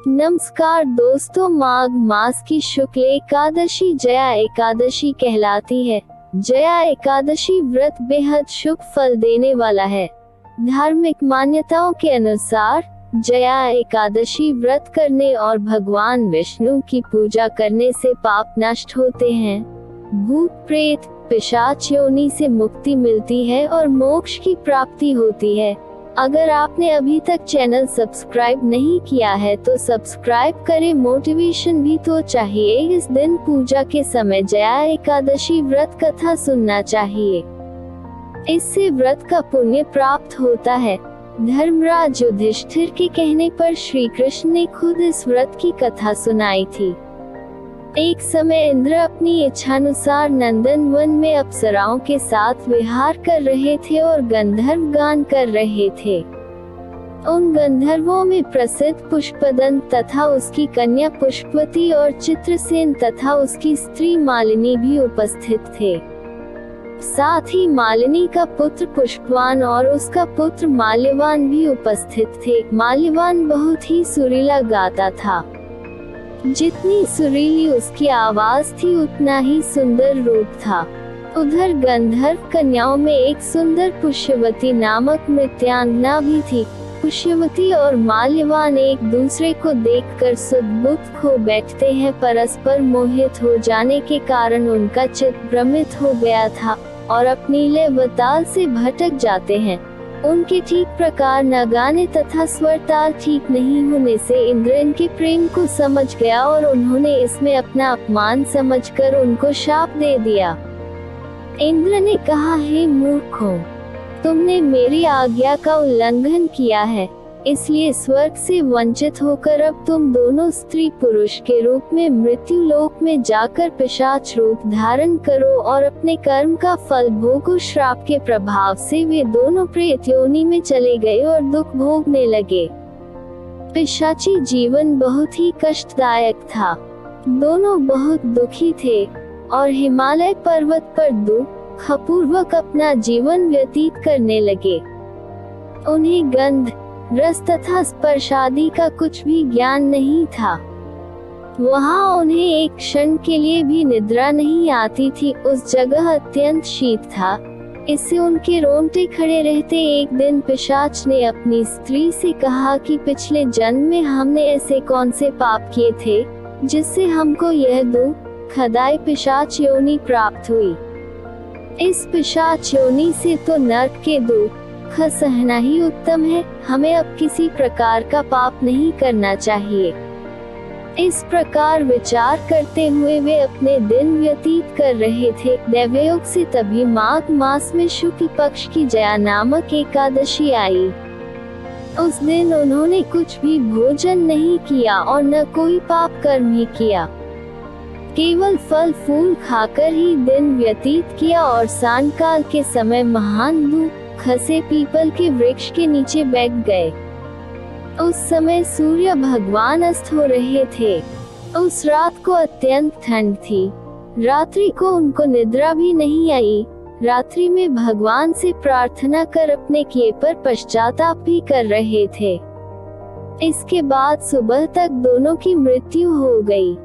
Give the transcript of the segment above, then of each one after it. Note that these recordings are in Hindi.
नमस्कार दोस्तों, माघ मास की शुक्ल एकादशी जया एकादशी कहलाती है। जया एकादशी व्रत बेहद शुभ फल देने वाला है। धार्मिक मान्यताओं के अनुसार जया एकादशी व्रत करने और भगवान विष्णु की पूजा करने से पाप नष्ट होते हैं, भूत प्रेत पिशाच योनि से मुक्ति मिलती है और मोक्ष की प्राप्ति होती है। अगर आपने अभी तक चैनल सब्सक्राइब नहीं किया है तो सब्सक्राइब करें। मोटिवेशन भी तो चाहिए। इस दिन पूजा के समय जया एकादशी व्रत कथा सुनना चाहिए, इससे व्रत का पुण्य प्राप्त होता है। धर्मराज युधिष्ठिर के कहने पर श्री कृष्ण ने खुद इस व्रत की कथा सुनाई थी। एक समय इंद्र अपनी इच्छानुसार नंदन वन में अप्सराओं के साथ विहार कर रहे थे और गंधर्व गान कर रहे थे। उन गंधर्वों में प्रसिद्ध पुष्पदंत तथा उसकी कन्या पुष्पवती और चित्रसेन तथा उसकी स्त्री मालिनी भी उपस्थित थे। साथ ही मालिनी का पुत्र पुष्पवान और उसका पुत्र माल्यवान भी उपस्थित थे। माल्यवान बहुत ही सुरीला गाता था। जितनी सुरीली उसकी आवाज थी उतना ही सुंदर रूप था। उधर गंधर्व कन्याओं में एक सुंदर पुष्यवती नामक नृत्यांगना भी थी। पुष्यवती और माल्यवान एक दूसरे को देखकर सुध-बुध खो बैठते हैं। परस्पर मोहित हो जाने के कारण उनका चित्त भ्रमित हो गया था और अपनी लय व ताल से भटक जाते हैं। उनके ठीक प्रकार न गाने तथा स्वर ताल ठीक नहीं होने से इंद्र इनके प्रेम को समझ गया और उन्होंने इसमें अपना अपमान समझकर उनको शाप दे दिया। इंद्र ने कहा, हे मूर्खों, तुमने मेरी आज्ञा का उल्लंघन किया है, इसलिए स्वर्ग से वंचित होकर अब तुम दोनों स्त्री पुरुष के रूप में मृत्यु लोक में जाकर पिशाच रूप धारण करो और अपने कर्म का फल भोगो। श्राप के प्रभाव से वे दोनों प्रेत योनि में चले गए और दुख भोगने लगे। पिशाची जीवन बहुत ही कष्टदायक था। दोनों बहुत दुखी थे और हिमालय पर्वत पर दुखपूर्वक अपना जीवन व्यतीत करने लगे। उन्हें गंध रस तथा स्पर्श आदि का कुछ भी ज्ञान नहीं था। वहाँ उन्हें एक क्षण के लिए भी निद्रा नहीं आती थी। उस जगह अत्यंत शीत था, इससे उनके रोंगटे खड़े रहते। एक दिन पिशाच ने अपनी स्त्री से कहा कि पिछले जन्म में हमने ऐसे कौन से पाप किए थे जिससे हमको यह दुखदायी पिशाच योनि प्राप्त हुई। इस पिशाच योनि से तो नरक के दुख सहना ही उत्तम है। हमें अब किसी प्रकार का पाप नहीं करना चाहिए। इस प्रकार विचार करते हुए वे अपने दिन व्यतीत कर रहे थे। दैवयोग से तभी माघ मास में शुक्ल पक्ष की जया नामक एकादशी आई। उस दिन उन्होंने कुछ भी भोजन नहीं किया और न कोई पाप कर्म ही किया। केवल फल फूल खाकर ही दिन व्यतीत किया और सांयकाल के समय महान धूप खसे पीपल के वृक्ष के नीचे बैठ गए। उस समय सूर्य भगवान अस्त हो रहे थे। उस रात को अत्यंत ठंड थी। रात्रि को उनको निद्रा भी नहीं आई। रात्रि में भगवान से प्रार्थना कर अपने किए पर पश्चाताप भी कर रहे थे। इसके बाद सुबह तक दोनों की मृत्यु हो गई।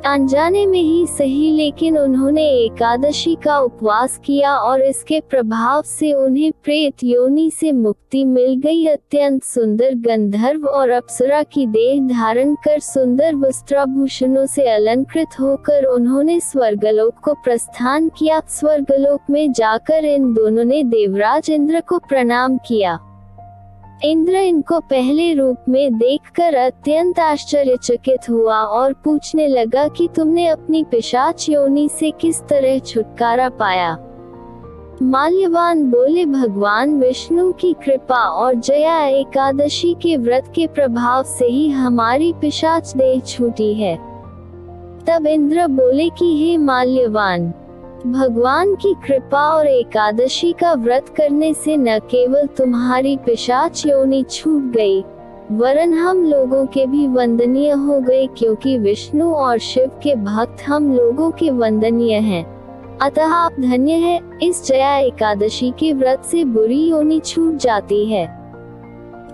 अनजाने में ही सही, लेकिन उन्होंने एकादशी का उपवास किया और इसके प्रभाव से उन्हें प्रेत योनि से मुक्ति मिल गई। अत्यंत सुंदर गंधर्व और अप्सरा की देह धारण कर सुंदर वस्त्राभूषणों से अलंकृत होकर उन्होंने स्वर्गलोक को प्रस्थान किया। स्वर्गलोक में जाकर इन दोनों ने देवराज इंद्र को प्रणाम किया। इंद्र इनको पहले रूप में देखकर अत्यंत आश्चर्यचकित हुआ और पूछने लगा कि तुमने अपनी पिशाच योनि से किस तरह छुटकारा पाया। माल्यवान बोले, भगवान विष्णु की कृपा और जया एकादशी के व्रत के प्रभाव से ही हमारी पिशाच देह छूटी है। तब इंद्र बोले कि हे माल्यवान, भगवान की कृपा और एकादशी का व्रत करने से न केवल तुम्हारी पिशाच योनि छूट गई, वरन हम लोगों के भी वंदनीय हो गए, क्योंकि विष्णु और शिव के भक्त हम लोगों के वंदनीय हैं। अतः आप धन्य हैं। इस जया एकादशी के व्रत से बुरी योनि छूट जाती है।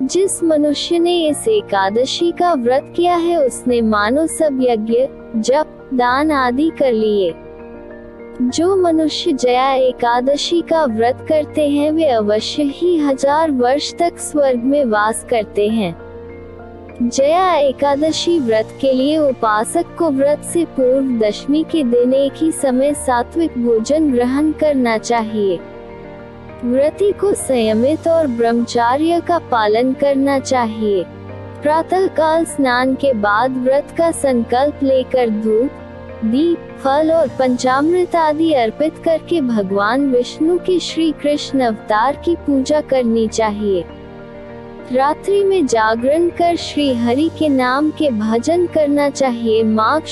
जिस मनुष्य ने इस एकादशी का व्रत किया है उसने मानो सब यज्ञ, जप, दान आदि कर लिए। जो मनुष्य जया एकादशी का व्रत करते हैं वे अवश्य ही 1000 वर्ष तक स्वर्ग में वास करते हैं। जया एकादशी व्रत के लिए उपासक को व्रत से पूर्व दशमी के दिन एक ही समय सात्विक भोजन ग्रहण करना चाहिए। व्रती को संयमित और ब्रह्मचर्य का पालन करना चाहिए। प्रातः काल स्नान के बाद व्रत का संकल्प लेकर धूप, दीप, फल और पंचामृत आदि अर्पित करके भगवान विष्णु के श्री कृष्ण अवतार की पूजा करनी चाहिए। रात्रि में जागरण कर श्री हरि के नाम के भजन करना चाहिए। माघ